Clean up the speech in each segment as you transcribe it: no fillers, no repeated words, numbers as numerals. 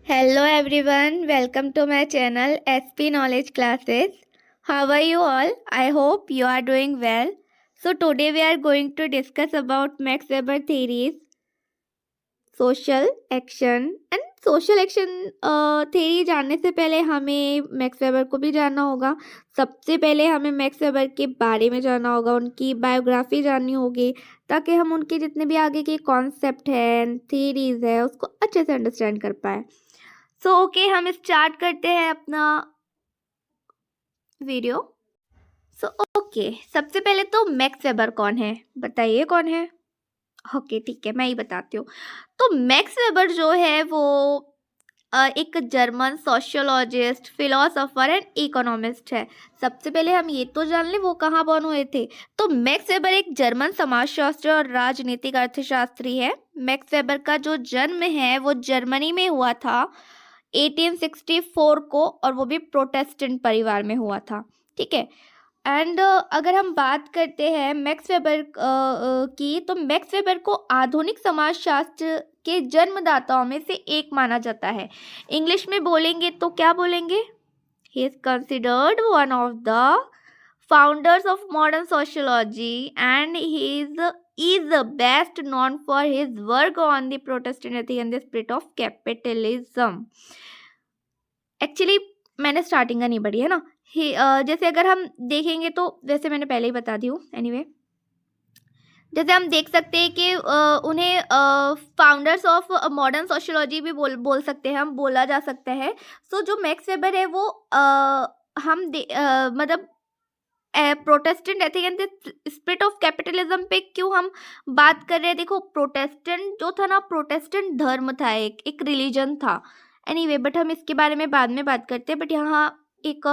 Hello everyone, welcome to my channel SP Knowledge Classes. How are you all? I hope you are doing well. So today we are going to discuss about Max Weber theories, social action and social action theory जानने से पहले हमें max weber को भी जानना होगा। सबसे पहले हमें मैक्स वेबर के बारे में जानना होगा, उनकी बायोग्राफी जाननी होगी ताकि हम उनके जितने भी आगे के कॉन्सेप्ट हैं, थीरीज है, उसको अच्छे से अंडरस्टैंड कर पाए। ओके हम स्टार्ट करते हैं अपना वीडियो। ओके सबसे पहले तो मैक्स वेबर कौन है, बताइए कौन है। ओके ठीक है, मैं ही बताती हूँ। तो मैक्स वेबर जो है वो एक German sociologist, philosopher and economist है। सबसे पहले हम ये तो जान लें वो कहाँ बॉर्न हुए थे। तो मैक्स वेबर एक जर्मन समाजशास्त्री और राजनीतिक अर्थशास्त्री है। मैक्स वेबर का जो जन्म है वो जर्मनी में हुआ था 1864 को, और वो भी प्रोटेस्टेंट परिवार में हुआ था। ठीक है। एंड अगर हम बात करते हैं मैक्स वेबर की, तो मैक्स वेबर को आधुनिक समाजशास्त्र के जन्मदाताओं में से एक माना जाता है। इंग्लिश में बोलेंगे तो क्या बोलेंगे? He is considered one of the founders of modern sociology and he is best known for his work on the Protestant ethic and the spirit of capitalism. Actually मैंने स्टार्टिंग का नहीं पढ़ी है ना। जैसे अगर हम देखेंगे तो वैसे मैंने पहले ही बता दी हूँ। एनीवे जैसे हम देख सकते हैं कि उन्हें फाउंडर्स ऑफ मॉडर्न सोशियोलॉजी भी बोल सकते हैं, हम बोला जा सकता है। सो जो मैक्स वेबर है वो मतलब Protestant ethic and the spirit of capitalism पे क्यों हम बात कर रहे हैं। देखो प्रोटेस्टेंट जो था ना, प्रोटेस्टेंट धर्म था, एक रिलीजन था। एनीवे बट हम इसके बारे में बाद में बात करते हैं। बट यहाँ एक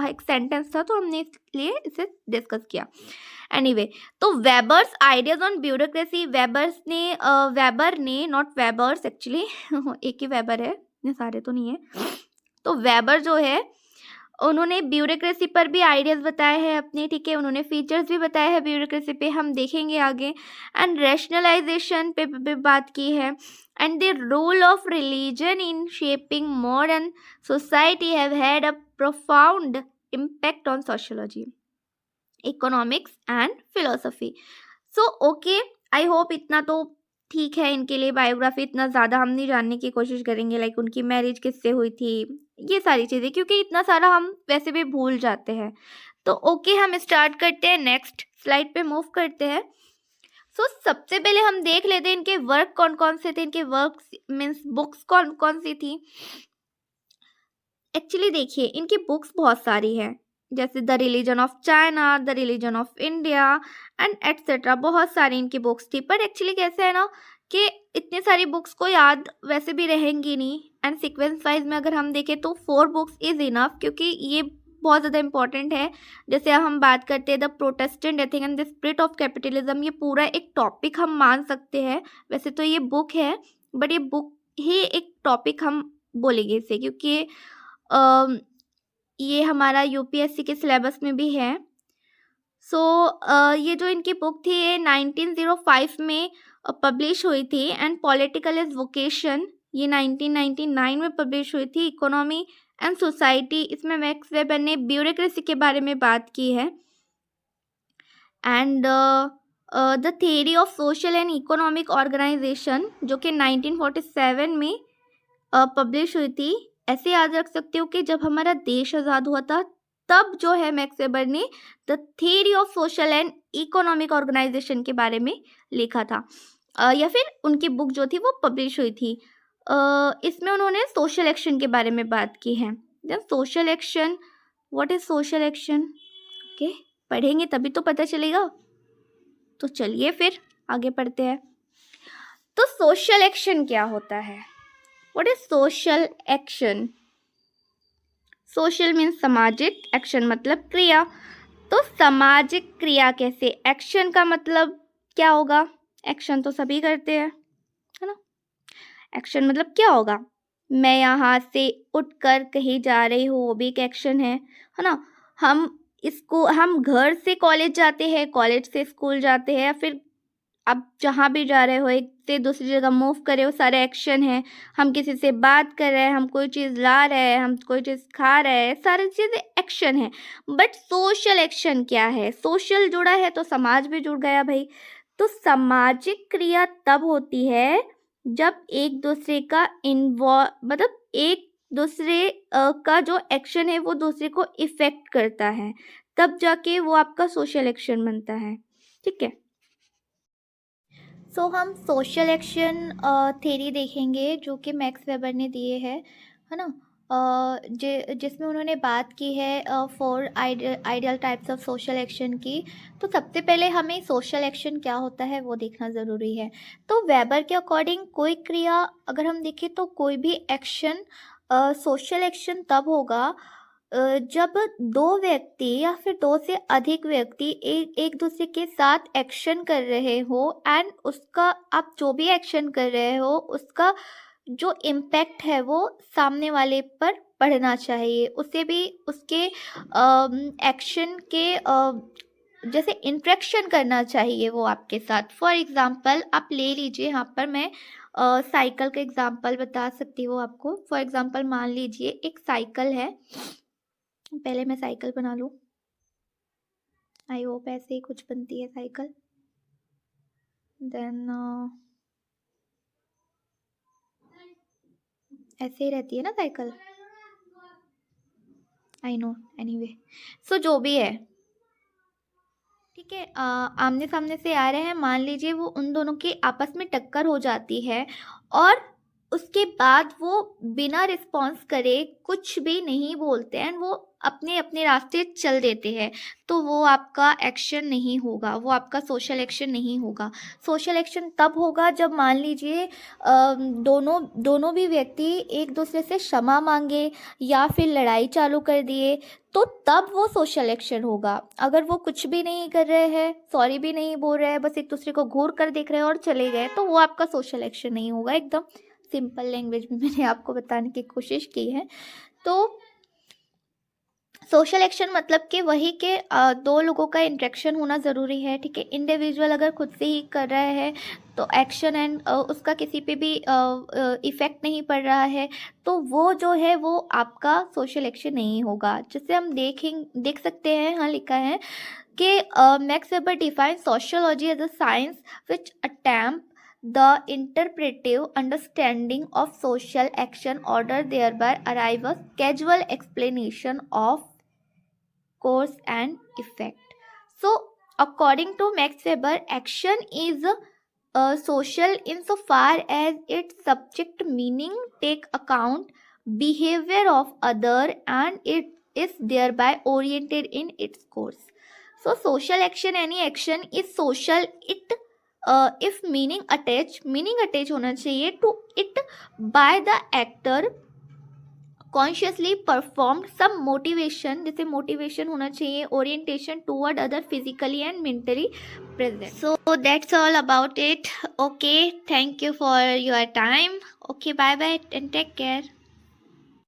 एक सेंटेंस था तो हमने इसलिए इसे डिस्कस किया। एनीवे तो Weber's ideas on bureaucracy, weber ने नॉट वेबर्स एक्चुअली एक ही वेबर है, इतने सारे तो नहीं है। तो वेबर जो है उन्होंने ब्यूरोक्रेसी पर भी आइडियाज बताए हैं अपने। ठीक है, उन्होंने फीचर्स भी बताए हैं ब्यूरोक्रेसी पे, हम देखेंगे आगे। एंड रैशनलाइजेशन पे बात की है। And the role of religion in shaping modern society have had a profound impact on sociology, economics and philosophy. So okay, I hope इतना तो ठीक है इनके लिए। बायोग्राफी इतना ज़्यादा हम नहीं जानने की कोशिश करेंगे, लाइक उनकी मैरिज किससे हुई थी, ये सारी चीज़ें, क्योंकि इतना सारा हम वैसे भी भूल जाते हैं। तो ओके हम स्टार्ट करते हैं, नेक्स्ट स्लाइड पे मूव करते हैं। सबसे पहले हम देख लेते हैं इनके वर्क कौन कौन से थे, इनके वर्क मीन्स बुक्स कौन कौन सी थी। एक्चुअली देखिए इनकी बुक्स बहुत सारी हैं, जैसे the religion of China, the religion of India and etcetera, बहुत सारी इनकी बुक्स थी। पर एक्चुअली कैसे है ना कि इतनी सारी बुक्स को याद वैसे भी रहेंगी नहीं। एंड सीक्वेंस वाइज में अगर हम देखें तो 4 बुक्स इज इनफ, क्योंकि ये बहुत ज़्यादा इंपॉर्टेंट है। जैसे हम बात करते हैं the Protestant ethic and the spirit of capitalism, ये पूरा एक टॉपिक हम मान सकते हैं। वैसे तो ये बुक है बट ये बुक ही एक टॉपिक हम बोलेंगे इसे, क्योंकि ये हमारा यूपीएससी के सिलेबस में भी है। ये जो इनकी बुक थी ये 1905 में पब्लिश हुई थी। एंड पॉलिटिकल इज वोकेशन ये 1999 में पब्लिश हुई थी। इकोनॉमी एंड सोसाइटी, इसमें मैक्स वेबर ने ब्यूरोक्रेसी के बारे में बात की है। And the theory of social and economic organization जो कि 1947 में पब्लिश हुई थी। ऐसे याद रख सकते हो कि जब हमारा देश आज़ाद हुआ था तब जो है मैक्स वेबर ने the theory of social and economic organisation के बारे में लिखा था, या फिर उनकी बुक जो थी वो पब्लिश हुई थी। इसमें उन्होंने सोशल एक्शन के बारे में बात की है। Social action, what is social action, okay पढ़ेंगे तभी तो पता चलेगा। तो चलिए फिर आगे पढ़ते हैं। तो सोशल एक्शन क्या होता है? What is social action? Social means सामाजिक, एक्शन मतलब क्रिया। तो सामाजिक क्रिया कैसे, एक्शन का मतलब क्या होगा? एक्शन तो सभी करते हैं, है ना। एक्शन मतलब क्या होगा? मैं यहाँ से उठकर कहीं जा रही हूँ, वो भी एक एक्शन है ना। हम घर से कॉलेज जाते हैं, कॉलेज से स्कूल जाते हैं, या फिर आप जहाँ भी जा रहे हो एक से दूसरी जगह मूव कर रहे, वो सारे एक्शन है। हम किसी से बात कर रहे हैं, हम कोई चीज़ ला रहे हैं, हम कोई चीज़ खा रहे हैं, सारी चीज़ें एक्शन है। बट सोशल एक्शन क्या है? सोशल जुड़ा है तो समाज भी जुड़ गया भाई। तो सामाजिक क्रिया तब होती है जब एक दूसरे का मतलब एक दूसरे का जो एक्शन है वो दूसरे को इफ़ेक्ट करता है, तब जाके वो आपका सोशल एक्शन बनता है। ठीक है। सो हम सोशल एक्शन थ्योरी देखेंगे जो कि मैक्स वेबर ने दिए है ना। जिसमें उन्होंने बात की है 4 ideal types of social action की। तो सबसे पहले हमें सोशल एक्शन क्या होता है वो देखना ज़रूरी है। तो वेबर के अकॉर्डिंग कोई क्रिया अगर हम देखें तो कोई भी एक्शन सोशल एक्शन तब होगा जब दो व्यक्ति या फिर दो से अधिक व्यक्ति एक दूसरे के साथ एक्शन कर रहे हो एंड उसका आप जो भी एक्शन कर रहे हो उसका जो इम्पैक्ट है वो सामने वाले पर पड़ना चाहिए, उसे भी उसके एक्शन के जैसे इंटरेक्शन करना चाहिए वो आपके साथ। फॉर एग्ज़ाम्पल आप ले लीजिए, यहाँ पर मैं साइकिल का एग्ज़ाम्पल बता सकती हूँ आपको। फॉर एग्ज़ाम्पल मान लीजिए एक साइकिल है, पहले मैं साइकिल बना लूँ। आई होप ऐसे ही कुछ बनती है साइकिल। देन ऐसे ही रहती है ना साइकिल, आई नो। एनीवे, सो जो भी है, ठीक है। आमने सामने से आ रहे हैं, मान लीजिए वो उन दोनों की आपस में टक्कर हो जाती है और उसके बाद वो बिना रिस्पॉन्स करे कुछ भी नहीं बोलते हैं, वो अपने अपने रास्ते चल देते हैं, तो वो आपका एक्शन नहीं होगा, वो आपका सोशल एक्शन नहीं होगा। सोशल एक्शन तब होगा जब मान लीजिए दोनों भी व्यक्ति एक दूसरे से क्षमा मांगे या फिर लड़ाई चालू कर दिए, तो तब वो सोशल एक्शन होगा। अगर वो कुछ भी नहीं कर रहे हैं, सॉरी भी नहीं बोल रहे हैं, बस एक दूसरे को घूर कर देख रहे हैं और चले गए, तो वो आपका सोशल एक्शन नहीं होगा। एकदम सिंपल लैंग्वेज में मैंने आपको बताने की कोशिश की है। तो सोशल एक्शन मतलब कि वही के दो लोगों का इंटरेक्शन होना ज़रूरी है, ठीक है। इंडिविजुअल अगर खुद से ही कर रहा है तो एक्शन एंड उसका किसी पे भी इफ़ेक्ट नहीं पड़ रहा है, तो वो जो है वो आपका सोशल एक्शन नहीं होगा। जैसे हम देख सकते हैं, हाँ लिखा है कि Max Weber define sociology as a science which attempt the interpretive understanding of social action order, thereby arrive a casual explanation of cause and effect. So according to Max Weber, action is social insofar as its subject meaning take account behavior of other and it is thereby oriented in its course. So social action, any action is social if meaning attach होना चाहिए to it by the actor consciously performed some motivation, जैसे motivation होना चाहिए, orientation toward other physically and mentally present. So that's all about it. Okay, thank you for your time. Okay, bye bye and take care.